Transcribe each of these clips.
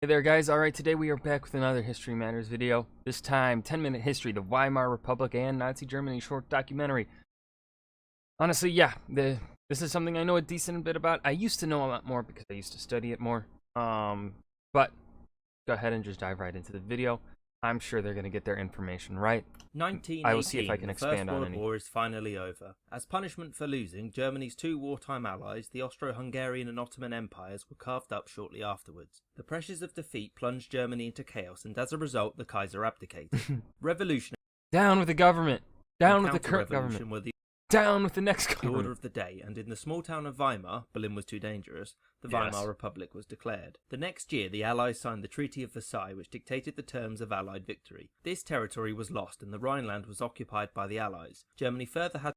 Hey there guys, alright, today we are back with another History Matters video. This time, 10-minute history, the Weimar Republic and Nazi Germany short documentary. Honestly, yeah, this is something I know a decent bit about. I used to know a lot more because I used to study it more. But go ahead and just dive right into the video. I'm sure they're going to get their information right. 1918, I will see if I can expand on the First any. World War is finally over. As punishment for losing, Germany's two wartime allies, the Austro-Hungarian and Ottoman empires, were carved up shortly afterwards. The pressures of defeat plunged Germany into chaos, and as a result, the Kaiser abdicated. Revolution Down with the government! Down with the current counter-revolution government! were the Down with the next government! order of the day, and in the small town of Weimar, Berlin was too dangerous, the Weimar Republic was declared. The next year, the Allies signed the Treaty of Versailles, which dictated the terms of Allied victory. This territory was lost, and the Rhineland was occupied by the Allies. Germany further had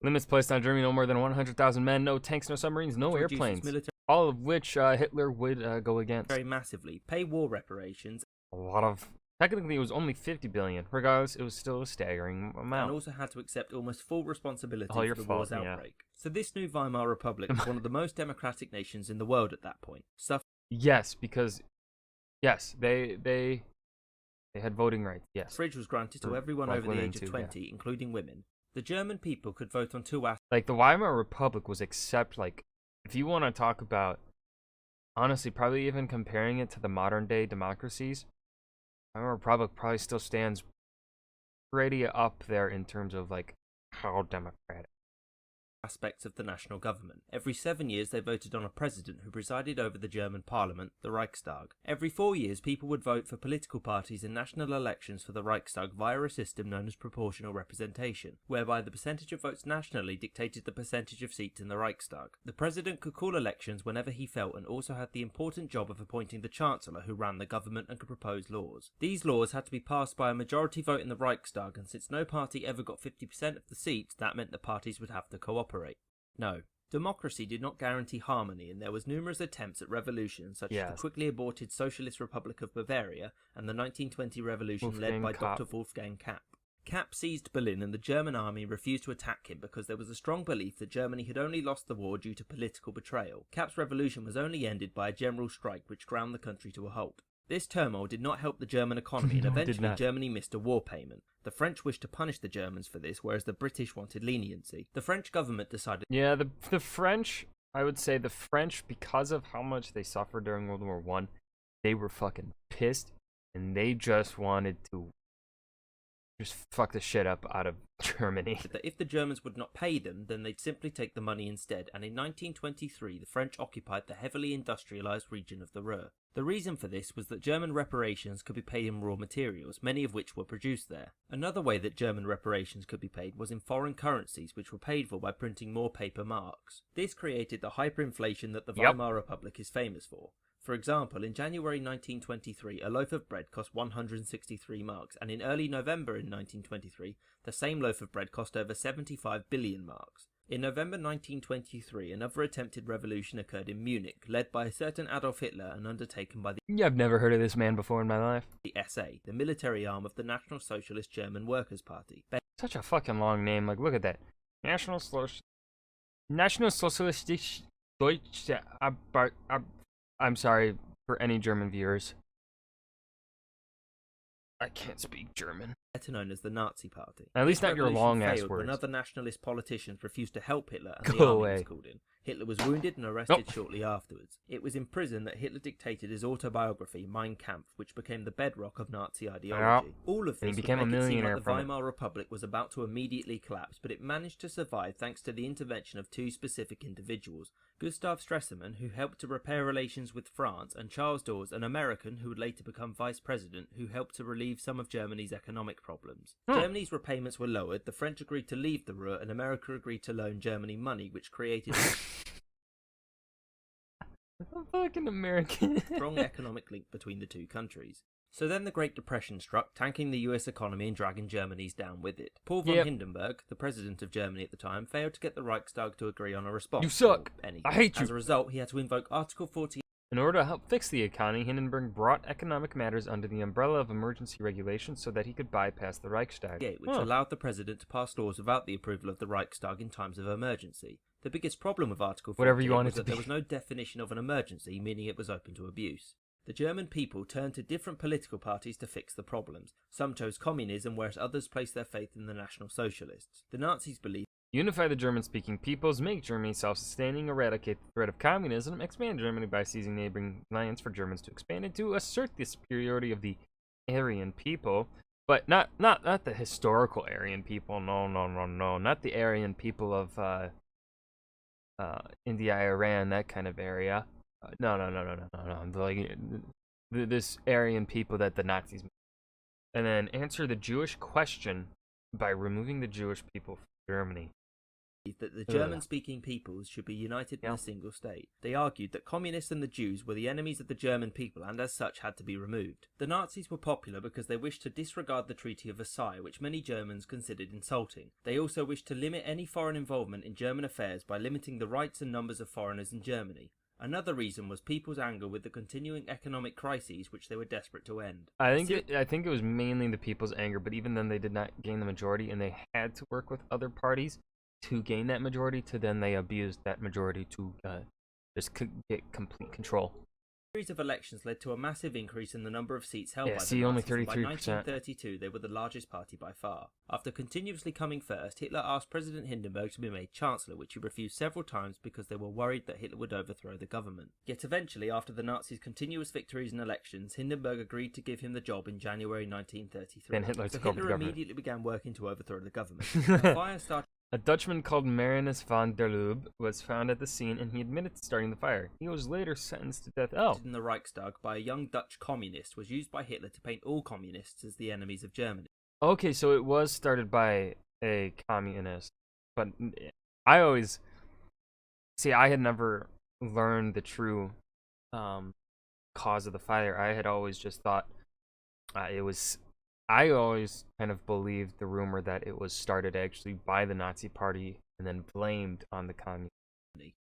Limits placed on Germany: no more than 100,000 men, no tanks, no submarines, no airplanes. All of which Hitler would go against. Very massively, pay war reparations, A lot of... Technically, it was only 50 billion. Regardless, it was still a staggering amount. and also had to accept almost full responsibility All for your the fault, war's yeah. outbreak. So this new Weimar Republic was one of the most democratic nations in the world at that point. Yes, because... Yes, they had voting rights, yes. Suffrage was granted to For everyone black over the women age of too, 20, including women. The German people could vote on two aspects. Like, the Weimar Republic was like... If you want to talk about... Honestly, probably even comparing it to the modern-day democracies, Weimar Republic probably still stands pretty up there in terms of, like, how democratic. Aspects of the national government. Every 7 years they voted on a president who presided over the German parliament, the Reichstag. Every 4 years people would vote for political parties in national elections for the Reichstag via a system known as proportional representation, whereby the percentage of votes nationally dictated the percentage of seats in the Reichstag. The president could call elections whenever he felt and also had the important job of appointing the chancellor who ran the government and could propose laws. These laws had to be passed by a majority vote in the Reichstag, and since no party ever got 50% of the seats, that meant the parties would have to cooperate. No, democracy did not guarantee harmony, and there was numerous attempts at revolution, such as the quickly aborted Socialist Republic of Bavaria and the 1920 revolution led by Dr. Wolfgang Kapp. Kapp seized Berlin, and the German army refused to attack him because there was a strong belief that Germany had only lost the war due to political betrayal. Kapp's revolution was only ended by a general strike which ground the country to a halt. This turmoil did not help the German economy, and eventually Germany missed a war payment. The French wished to punish the Germans for this, whereas the British wanted leniency. The French government decided... Yeah, the French, I would say the French, because of how much they suffered during World War I, they were fucking pissed, and they just wanted to just fuck the shit up out of Germany. That if the Germans would not pay them, then they'd simply take the money instead, and in 1923 the French occupied the heavily industrialized region of the Ruhr. The reason for this was that German reparations could be paid in raw materials, many of which were produced there. Another way that German reparations could be paid was in foreign currencies, which were paid for by printing more paper marks. This created the hyperinflation that the Weimar Republic is famous for. For example, in January 1923, a loaf of bread cost 163 marks, and in early November in 1923, the same loaf of bread cost over 75 billion marks. In November 1923, another attempted revolution occurred in Munich, led by a certain Adolf Hitler and undertaken by the Yeah, I've never heard of this man before in my life. SA, the military arm of the National Socialist German Workers' Party. Such a fucking long name, like, look at that. National Socialistic Deutsche... I'm sorry for any German viewers. I can't speak German. Better known as the Nazi Party. At least not your long-ass words. When other nationalist politicians refused to help Hitler and the Go army away. was called in. Hitler was wounded and arrested shortly afterwards. It was in prison that Hitler dictated his autobiography, Mein Kampf, which became the bedrock of Nazi ideology. All of this became would a make it seem millionaire like the from it. Weimar Republic was about to immediately collapse, but it managed to survive thanks to the intervention of two specific individuals. Gustav Stresemann, who helped to repair relations with France, and Charles Dawes, an American who would later become vice president, who helped to relieve some of Germany's economic problems. Germany's repayments were lowered, the French agreed to leave the Ruhr, and America agreed to loan Germany money, which created I'm fucking American. a strong economic link between the two countries. So then the Great Depression struck, tanking the US economy and dragging Germany's down with it. Paul von Hindenburg, the president of Germany at the time, failed to get the Reichstag to agree on a response. You suck. I hate you. As a result, he had to invoke Article 40. In order to help fix the economy, Hindenburg brought economic matters under the umbrella of emergency regulations so that he could bypass the Reichstag. Which allowed the president to pass laws without the approval of the Reichstag in times of emergency. The biggest problem with Article 48 was that there was no definition of an emergency, meaning it was open to abuse. The German people turned to different political parties to fix the problems. Some chose communism, whereas others placed their faith in the National Socialists. The Nazis believed Unify the German-speaking peoples, make Germany self-sustaining, eradicate the threat of communism, expand Germany by seizing neighboring lands for Germans to expand into, assert the superiority of the Aryan people, but not the historical Aryan people. No, not the Aryan people of India, Iran, that kind of area. No. Like this Aryan people that the Nazis made. And then answer the Jewish question by removing the Jewish people from Germany. That the German-speaking peoples should be united in a single state. They argued that communists and the Jews were the enemies of the German people and as such had to be removed. The Nazis were popular because they wished to disregard the Treaty of Versailles, which many Germans considered insulting. They also wished to limit any foreign involvement in German affairs by limiting the rights and numbers of foreigners in Germany. Another reason was people's anger with the continuing economic crises which they were desperate to end. I think it was mainly the people's anger, but even then they did not gain the majority and they had to work with other parties to gain that majority, to then they abused that majority to just get complete control. A series of elections led to a massive increase in the number of seats held by the Nazis. Only 33%. By 1932, they were the largest party by far. After continuously coming first, Hitler asked President Hindenburg to be made Chancellor, which he refused several times because they were worried that Hitler would overthrow the government. Yet eventually, after the Nazis' continuous victories in elections, Hindenburg agreed to give him the job in January 1933. Then Hitler immediately began working to overthrow the government. A fire started. A Dutchman called Marinus van der Lubbe was found at the scene and he admitted to starting the fire. He was later sentenced to death. In the Reichstag by a young Dutch communist was used by Hitler to paint all communists as the enemies of Germany. Okay, so it was started by a communist. But I always... See, I had never learned the true cause of the fire. I had always just thought it was... I always kind of believed the rumor that it was started actually by the Nazi Party and then blamed on the communists.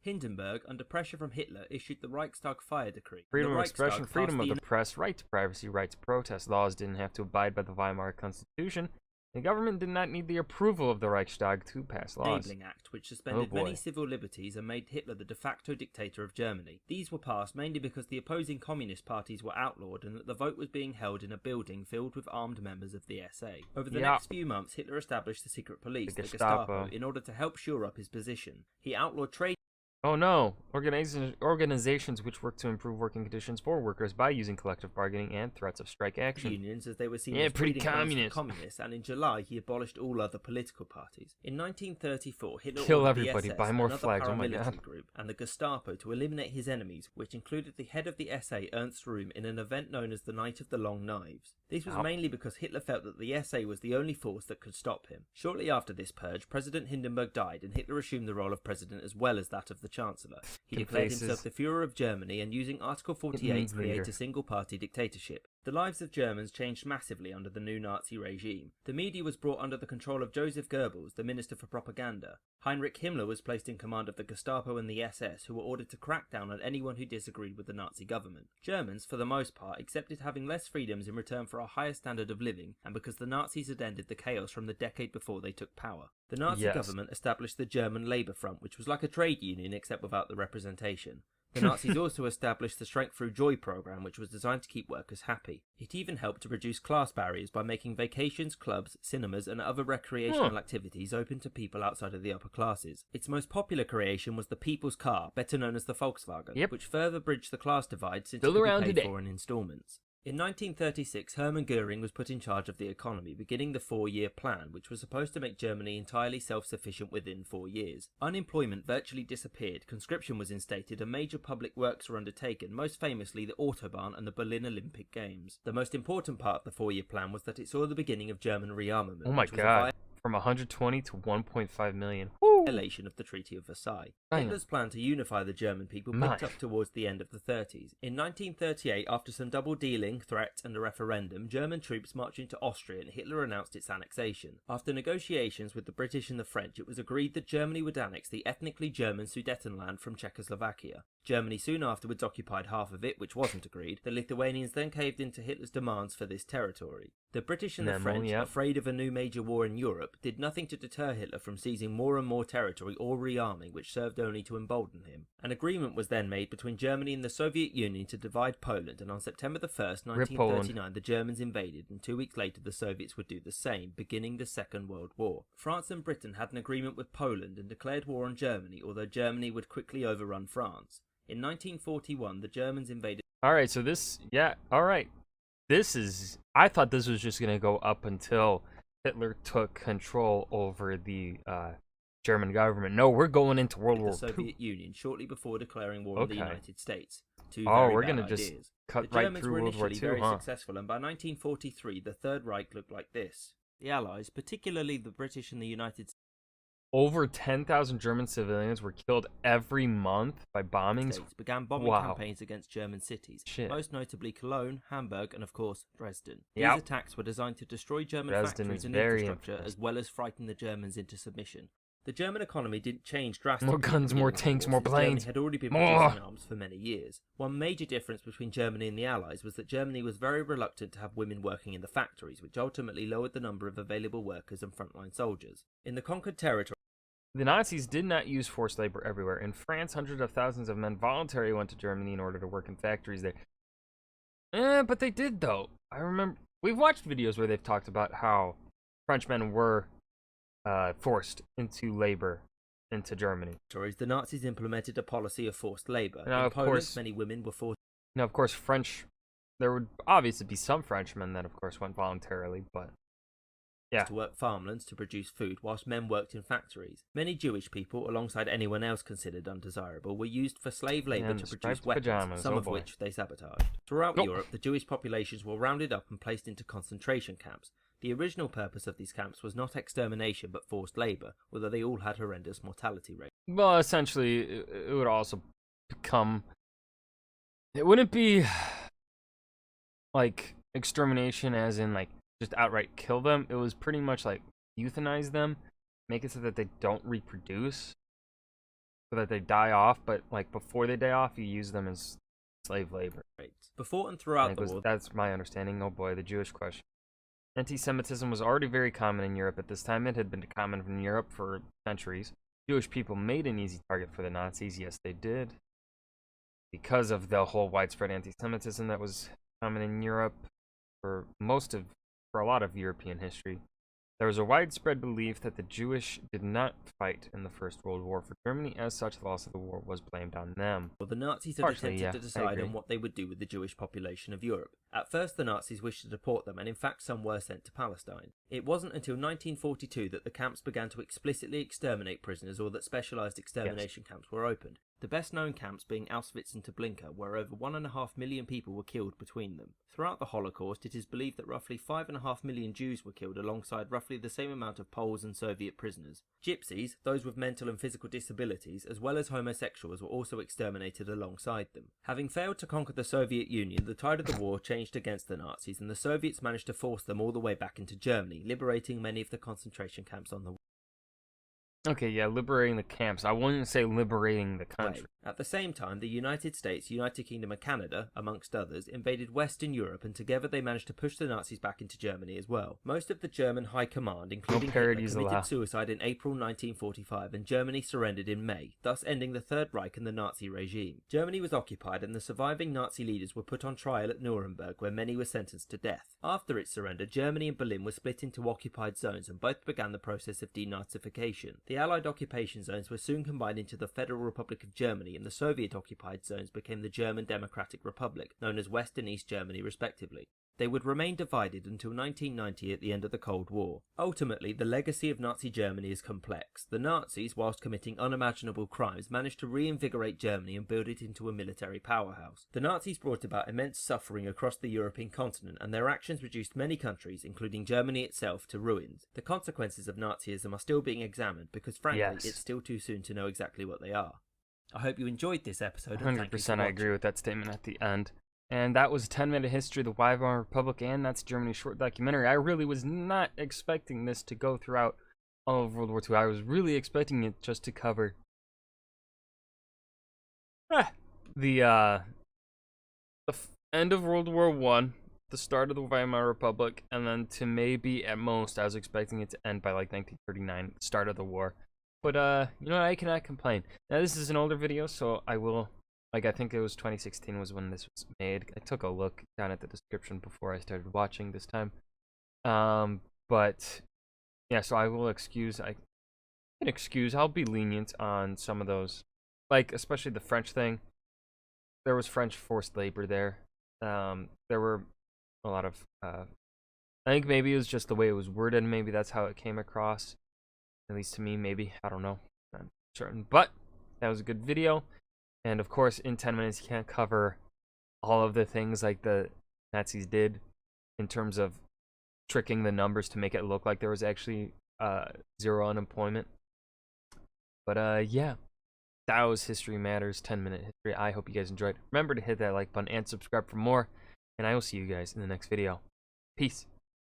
Hindenburg, under pressure from Hitler, issued the Reichstag fire decree. Freedom of expression, freedom of the press, right to privacy, right to protest. Laws didn't have to abide by the Weimar Constitution. The government did not need the approval of the Reichstag to pass laws. Enabling Act, which suspended many civil liberties and made Hitler the de facto dictator of Germany. These were passed mainly because the opposing communist parties were outlawed and that the vote was being held in a building filled with armed members of the SA. Over the next few months, Hitler established the secret police, the Gestapo, in order to help shore up his position. He outlawed trade. Oh no! Organizations which work to improve working conditions for workers by using collective bargaining and threats of strike action. Unions, as they were seen as pretty communists, and in July he abolished all other political parties. In 1934, Hitler Kill ordered everybody, the SS, buy more another flags, oh my paramilitary God. group, and the Gestapo to eliminate his enemies, which included the head of the SA, Ernst Röhm, in an event known as the Night of the Long Knives. This was mainly because Hitler felt that the SA was the only force that could stop him. Shortly after this purge, President Hindenburg died, and Hitler assumed the role of president as well as that of the Chancellor. He declared himself the Führer of Germany and using Article 48 create a single-party dictatorship. The lives of Germans changed massively under the new Nazi regime. The media was brought under the control of Joseph Goebbels, the Minister for Propaganda. Heinrich Himmler was placed in command of the Gestapo and the SS, who were ordered to crack down on anyone who disagreed with the Nazi government. Germans, for the most part, accepted having less freedoms in return for a higher standard of living, and because the Nazis had ended the chaos from the decade before they took power. The Nazi government established the German Labour Front, which was like a trade union except without the representation. The Nazis also established the Strength Through Joy program, which was designed to keep workers happy. It even helped to reduce class barriers by making vacations, clubs, cinemas, and other recreational activities open to people outside of the upper classes. Its most popular creation was the People's Car, better known as the Volkswagen, which further bridged the class divide since it could be paid for in installments. In 1936, Hermann Göring was put in charge of the economy, beginning the 4-year plan, which was supposed to make Germany entirely self-sufficient within 4 years. Unemployment virtually disappeared, conscription was instated, and major public works were undertaken, most famously the Autobahn and the Berlin Olympic Games. The most important part of the 4-year plan was that it saw the beginning of German rearmament. Oh my God. From 120 to 1.5 million. Violation of the Treaty of Versailles. Hitler's plan to unify the German people picked up towards the end of the 30s. In 1938, after some double dealing, threats, and a referendum, German troops marched into Austria and Hitler announced its annexation. After negotiations with the British and the French, it was agreed that Germany would annex the ethnically German Sudetenland from Czechoslovakia. Germany soon afterwards occupied half of it, which wasn't agreed. The Lithuanians then caved into Hitler's demands for this territory. The British and the Memo, French, yeah. afraid of a new major war in Europe, did nothing to deter Hitler from seizing more and more territory or rearming, which served only to embolden him. An agreement was then made between Germany and the Soviet Union to divide Poland, and on September 1st, 1939, the Germans invaded, and 2 weeks later the Soviets would do the same, beginning the Second World War. France and Britain had an agreement with Poland and declared war on Germany, although Germany would quickly overrun France. In 1941, the Germans invaded. Alright, so this, yeah, alright. This is, I thought this was just going to go up until Hitler took control over the German government. No, we're going into World War the II. Soviet Union shortly before declaring war on the United States. We're going to just cut right through World War II, very successful, and by 1943, the Third Reich looked like this. The Allies, particularly the British and the United States, over 10,000 German civilians were killed every month by bombings. Began bombing campaigns against German cities, most notably Cologne, Hamburg, and of course Dresden. These attacks were designed to destroy German factories and infrastructure, as well as frighten the Germans into submission. The German economy didn't change drastically. More guns, more tanks, more planes. Germany had already been producing arms for many years. One major difference between Germany and the Allies was that Germany was very reluctant to have women working in the factories, which ultimately lowered the number of available workers and frontline soldiers. In the conquered territory, the Nazis did not use forced labor everywhere. In France, hundreds of thousands of men voluntarily went to Germany in order to work in factories there. But they did, though. I remember, we've watched videos where they've talked about how Frenchmen were forced into labor into Germany. The Nazis implemented a policy of forced labor. Now, in Poland, many women were forced. Now, of course, there would obviously be some Frenchmen that, of course, went voluntarily, but to work farmlands to produce food, whilst men worked in factories. Many Jewish people, alongside anyone else considered undesirable, were used for slave labor to produce weapons, some of which they sabotaged. Throughout Europe, the Jewish populations were rounded up and placed into concentration camps. The original purpose of these camps was not extermination but forced labor, although they all had horrendous mortality rates. Well, essentially, it would also become... It wouldn't be like extermination as in like just outright kill them. It was pretty much like euthanize them, make it so that they don't reproduce, so that they die off, but like before they die off, you use them as slave labor. Before and throughout the war, that's my understanding. Oh boy, the Jewish question. Anti-Semitism was already very common in Europe at this time. It had been common in Europe for centuries. Jewish people made an easy target for the Nazis. Yes, they did. Because of the whole widespread anti-Semitism that was common in Europe for a lot of European history. There was a widespread belief that the Jewish did not fight in the First World War for Germany. As such, the loss of the war was blamed on them. Well, the Nazis had attempted to decide on what they would do with the Jewish population of Europe. At first, the Nazis wished to deport them, and in fact some were sent to Palestine. It wasn't until 1942 that the camps began to explicitly exterminate prisoners, or that specialised extermination camps were opened. The best known camps being Auschwitz and Treblinka, where over 1.5 million people were killed between them. Throughout the Holocaust, it is believed that roughly 5.5 million Jews were killed alongside roughly the same amount of Poles and Soviet prisoners. Gypsies, those with mental and physical disabilities, as well as homosexuals, were also exterminated alongside them. Having failed to conquer the Soviet Union, the tide of the war changed against the Nazis, and the Soviets managed to force them all the way back into Germany, liberating many of the concentration camps on the way. Okay, yeah, liberating the camps. I wouldn't say liberating the country. At the same time, the United States, United Kingdom and Canada, amongst others, invaded Western Europe, and together they managed to push the Nazis back into Germany as well. Most of the German High Command, including Hitler, committed suicide in April 1945, and Germany surrendered in May, thus ending the Third Reich and the Nazi regime. Germany was occupied, and the surviving Nazi leaders were put on trial at Nuremberg, where many were sentenced to death. After its surrender, Germany and Berlin were split into occupied zones, and both began the process of denazification. The Allied occupation zones were soon combined into the Federal Republic of Germany, and the Soviet-occupied zones became the German Democratic Republic, known as West and East Germany respectively. They would remain divided until 1990 at the end of the Cold War. Ultimately, the legacy of Nazi Germany is complex. The Nazis, whilst committing unimaginable crimes, managed to reinvigorate Germany and build it into a military powerhouse. The Nazis brought about immense suffering across the European continent, and their actions reduced many countries, including Germany itself, to ruins. The consequences of Nazism are still being examined because, frankly, it's still too soon to know exactly what they are. I hope you enjoyed this episode. 100% I agree with that statement at the end. And that was 10-minute history of the Weimar Republic and Nazi Germany short documentary. I really was not expecting this to go throughout all of World War II. I was really expecting it just to cover the end of World War I, the start of the Weimar Republic, and then to maybe at most, I was expecting it to end by like 1939, start of the war. But you know, I cannot complain. Now this is an older video, so I will, like, I think it was 2016 was when this was made. I took a look down at the description before I started watching this time. But yeah, so I will excuse. I can excuse. I'll be lenient on some of those, like especially the French thing. There was French forced labor there. There were a lot of. I think maybe it was just the way it was worded. Maybe that's how it came across. At least to me, maybe. I don't know. I'm certain. But that was a good video. And of course, in 10 minutes, you can't cover all of the things like the Nazis did in terms of tricking the numbers to make it look like there was actually zero unemployment. But yeah, that was History Matters 10-minute history. I hope you guys enjoyed. Remember to hit that like button and subscribe for more. And I will see you guys in the next video. Peace.